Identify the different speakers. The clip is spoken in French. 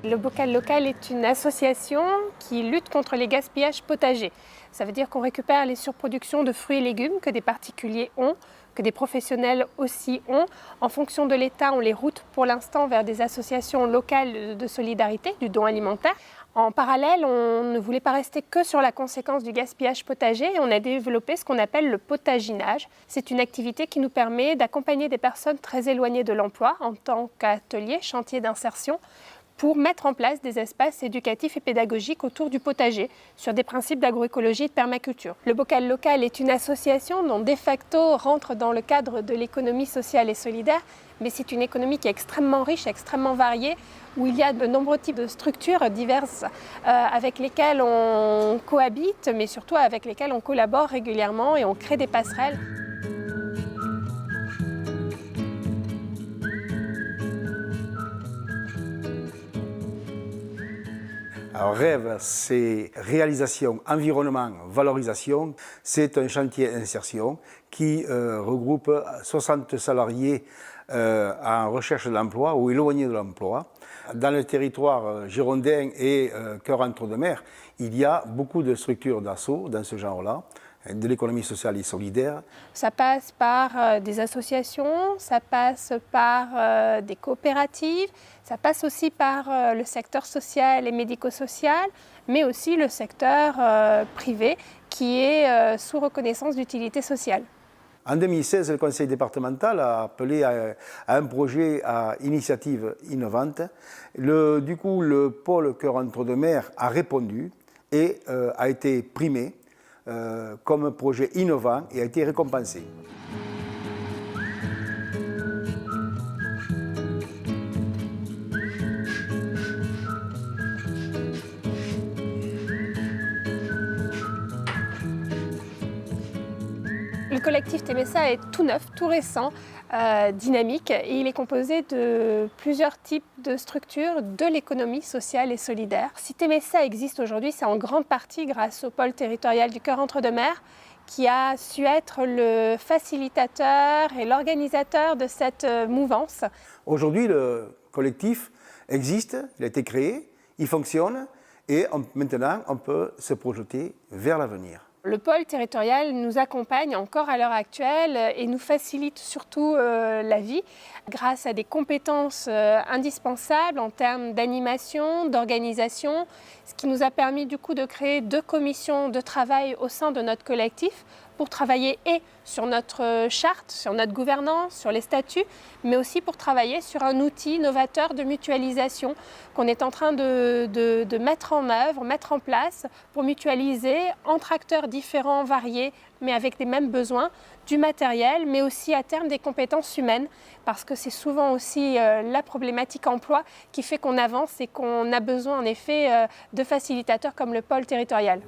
Speaker 1: Le Bocal Local est une association qui lutte contre les gaspillages potagers. Ça veut dire qu'on récupère les surproductions de fruits et légumes que des particuliers ont, que des professionnels aussi ont. En fonction de l'État, on les route pour l'instant vers des associations locales de solidarité, du don alimentaire. En parallèle, on ne voulait pas rester que sur la conséquence du gaspillage potager et on a développé ce qu'on appelle le potaginage. C'est une activité qui nous permet d'accompagner des personnes très éloignées de l'emploi en tant qu'atelier, chantier d'insertion, pour mettre en place des espaces éducatifs et pédagogiques autour du potager, sur des principes d'agroécologie et de permaculture. Le Bocal Local est une association dont de facto rentre dans le cadre de l'économie sociale et solidaire, mais c'est une économie qui est extrêmement riche, extrêmement variée, où il y a de nombreux types de structures diverses avec lesquelles on cohabite, mais surtout avec lesquelles on collabore régulièrement et on crée des passerelles.
Speaker 2: Alors, REV, c'est réalisation, environnement, valorisation. C'est un chantier d'insertion qui regroupe 60 salariés en recherche d'emploi ou éloignés de l'emploi. Dans le territoire girondin et cœur entre-deux-mers, il y a beaucoup de structures d'assaut dans ce genre-là, de l'économie sociale et solidaire.
Speaker 1: Ça passe par des associations, ça passe par des coopératives, ça passe aussi par le secteur social et médico-social, mais aussi le secteur privé qui est sous reconnaissance d'utilité sociale.
Speaker 2: En 2016, le conseil départemental a appelé à un projet à initiative innovante. Du coup, le pôle Cœur entre-deux-mers a répondu et a été primé comme projet innovant et a été récompensé.
Speaker 1: Le collectif TMSA est tout neuf, tout récent, dynamique et il est composé de plusieurs types de structures de l'économie sociale et solidaire. Si TMSA existe aujourd'hui, c'est en grande partie grâce au pôle territorial du Cœur entre-deux-mers qui a su être le facilitateur et l'organisateur de cette mouvance.
Speaker 2: Aujourd'hui, le collectif existe, il a été créé, il fonctionne et maintenant on peut se projeter vers l'avenir.
Speaker 1: Le pôle territorial nous accompagne encore à l'heure actuelle et nous facilite surtout la vie grâce à des compétences indispensables en termes d'animation, d'organisation, ce qui nous a permis du coup de créer 2 commissions de travail au sein de notre collectif pour travailler et sur notre charte, sur notre gouvernance, sur les statuts, mais aussi pour travailler sur un outil novateur de mutualisation qu'on est en train de mettre en œuvre, mettre en place pour mutualiser entre acteurs différents, variés, mais avec les mêmes besoins, du matériel, mais aussi à terme des compétences humaines, parce que c'est souvent aussi la problématique emploi qui fait qu'on avance et qu'on a besoin en effet de facilitateurs comme le pôle territorial.